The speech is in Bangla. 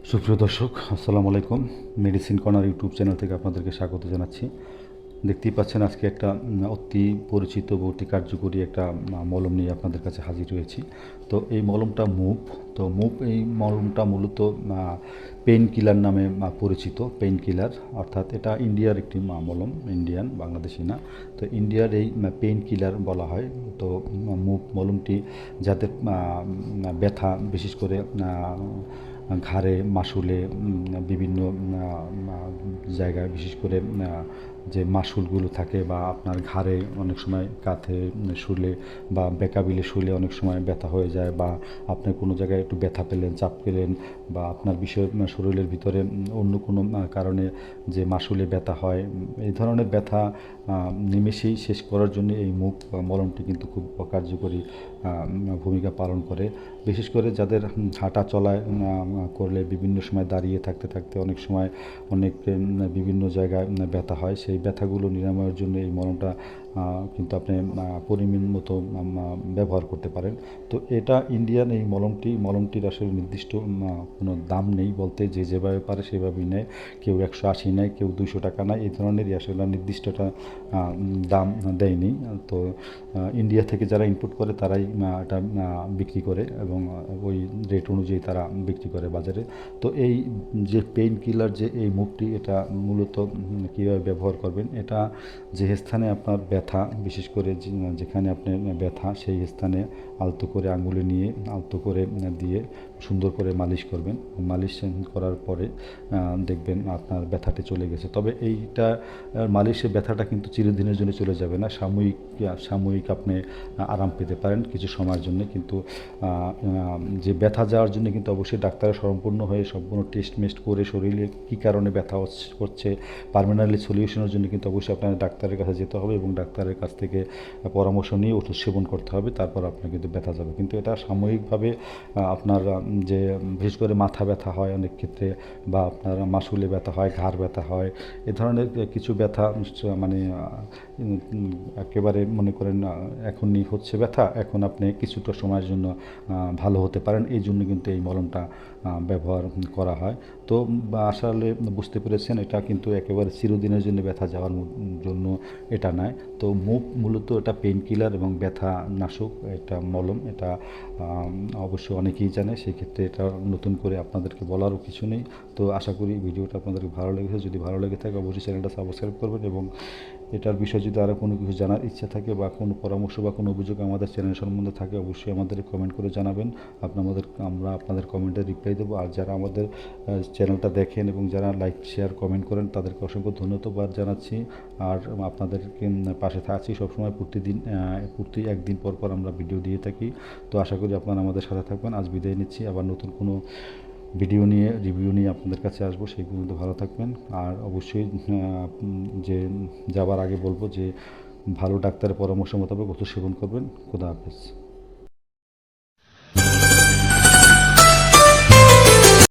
সুপ্রিয় দর্শক, আসসালামু আলাইকুম। মেডিসিন কর্নার ইউটিউব চ্যানেল থেকে আপনাদেরকে স্বাগত জানাচ্ছি। দেখতেই পাচ্ছেন আজকে একটা অতি পরিচিত বা অতি কার্যকরী একটা মলম নিয়ে আপনাদের কাছে হাজির হয়েছি। তো এই মলমটা মুভ। তো মুভ এই মলমটা মূলত পেইন কিলার নামে পরিচিত। পেইন কিলার অর্থাৎ এটা ইন্ডিয়ার একটি মলম, ইন্ডিয়ান, বাংলাদেশি না। তো ইন্ডিয়ার এই পেইন কিলার বলা হয়। তো মুভ মলমটি যাদের ব্যথা, বিশেষ করে ঘাড়ে, মাশুলে, বিভিন্ন জায়গায়, বিশেষ করে যে মাসুলগুলো থাকে বা আপনার ঘাড়ে অনেক সময়, কাঁধে শুলে বা বেকাবিলে শুলে অনেক সময় ব্যথা হয়ে যায়, বা আপনি কোনো জায়গায় একটু ব্যথা পেলেন, চাপ পেলেন, বা আপনার বিষয় শরীরের ভিতরে অন্য কোনো কারণে যে মাসুলে ব্যথা হয়, এই ধরনের ব্যথা নিমেষেই শেষ করার জন্য এই মুভ মলমটি কিন্তু খুব কার্যকরী ভূমিকা পালন করে। বিশেষ করে যাদের হাঁটা চলায় করলে বিভিন্ন সময় দাঁড়িয়ে থাকতে থাকতে অনেক সময় অনেক বিভিন্ন জায়গায় ব্যথা হয়, সেই ব্যথাগুলো নিরাময়ের জন্য এই মলমটা কিন্তু আপনি পরিমাণ মতো ব্যবহার করতে পারেন। তো এটা ইন্ডিয়ান এই মলমটির আসলে নির্দিষ্ট কোনো দাম নেই, বলতে যে যেভাবে পারে সেভাবেই নেয়। কেউ 180 নেয়, কেউ 200 টাকা নেয়, এই ধরনেরই আসলে নির্দিষ্টটা দাম দেয়নি। তো ইন্ডিয়া থেকে যারা ইনপুট করে তারাই এটা বিক্রি করে এবং ওই রেট অনুযায়ী তারা বিক্রি করে বাজারে। তো এই যে পেইন কিলার, যে এই মুভটি, এটা মূলত কীভাবে ব্যবহার করবেন, এটা যে স্থানে আপনার ব্যথা, বিশেষ করে যেখানে আপনার ব্যথা সেই স্থানে আলতো করে আঙুলে নিয়ে আলতো করে দিয়ে সুন্দর করে মালিশ করবেন। মালিশ করার পরে দেখবেন আপনার ব্যথাটি চলে গেছে। তবে এইটা মালিশের ব্যথাটা কিন্তু চিরদিনের জন্য চলে যাবে না, সাময়িক আপনি আরাম পেতে পারেন কিছু সময়ের জন্য। কিন্তু যে ব্যথা যাওয়ার জন্য কিন্তু অবশ্যই ডাক্তারের সম্পূর্ণ হয়ে সম্পূর্ণ টেস্ট করে শরীরে কী কারণে ব্যথা হচ্ছে পার্মানেন্টলি সলিউশনের জন্য কিন্তু অবশ্যই আপনার ডাক্তারের কাছে যেতে হবে এবং ডাক্তারের কাছ থেকে পরামর্শ নিয়ে ওষুধ সেবন করতে হবে, তারপর আপনার কিন্তু ব্যথা যাবে। কিন্তু এটা সাময়িকভাবে আপনার যে বিশেষ করে মাথা ব্যথা হয় অনেক ক্ষেত্রে, বা আপনার মাসুলে ব্যথা হয়, ঘাড় ব্যথা হয়, এ ধরনের কিছু ব্যথা মানে একেবারে মনে করেন এখনই হচ্ছে ব্যথা, এখন আপনি কিছুটা সময়ের জন্য ভালো হতে পারেন, এই জন্য কিন্তু এই মলমটা ব্যবহার করা হয়। তো আসলে বুঝতে পেরেছেন, এটা কিন্তু একেবারে চিরদিনের জন্য ব্যথা যাওয়ার জন্য এটা নয়। তো মূলত এটা পেইন কিলার এবং ব্যথা নাশক একটা মলম। এটা অবশ্য অনেকেই জানে, সেই ক্ষেত্রে এটা নতুন করে আপনাদেরকে বলারও কিছু নেই। তো আশা করি ভিডিওটা আপনাদেরকে ভালো লেগেছে। যদি ভালো লেগে থাকে অবশ্যই চ্যানেলটা সাবস্ক্রাইব করবেন, এবং এটার বিষয়ে যদি আরও কোনো কিছু জানার ইচ্ছা থাকে বা কোনো পরামর্শ বা কোনো অভিযোগ আমাদের চ্যানেল সম্বন্ধে থাকে অবশ্যই আমাদের কমেন্ট করে জানাবেন। আমরা আপনাদের কমেন্টে রিপ্লাই দেবো। আর যারা আমাদের চ্যানেলটা দেখেন এবং যারা লাইক, শেয়ার, কমেন্ট করেন তাদেরকে অসংখ্য ধন্যবাদ জানাচ্ছি। আর আপনাদেরকে পাশে থাকছি সবসময়, প্রতি একদিন পর পর আমরা ভিডিও দিয়ে থাকি। তো আশা করি আপনারা আমাদের সাথে থাকবেন। আজ বিদায় নিচ্ছি, আবার নতুন কোনো রিভিউ নিয়ে আপনাদের কাছে আসবো। সেই পর্যন্ত ভালো থাকবেন। আর অবশ্যই যে যাবার আগে বলবো যে ভালো ডাক্তারের পরামর্শ মোতাবেক ওষুধ সেবন করবেন। খোদা হাফেজ।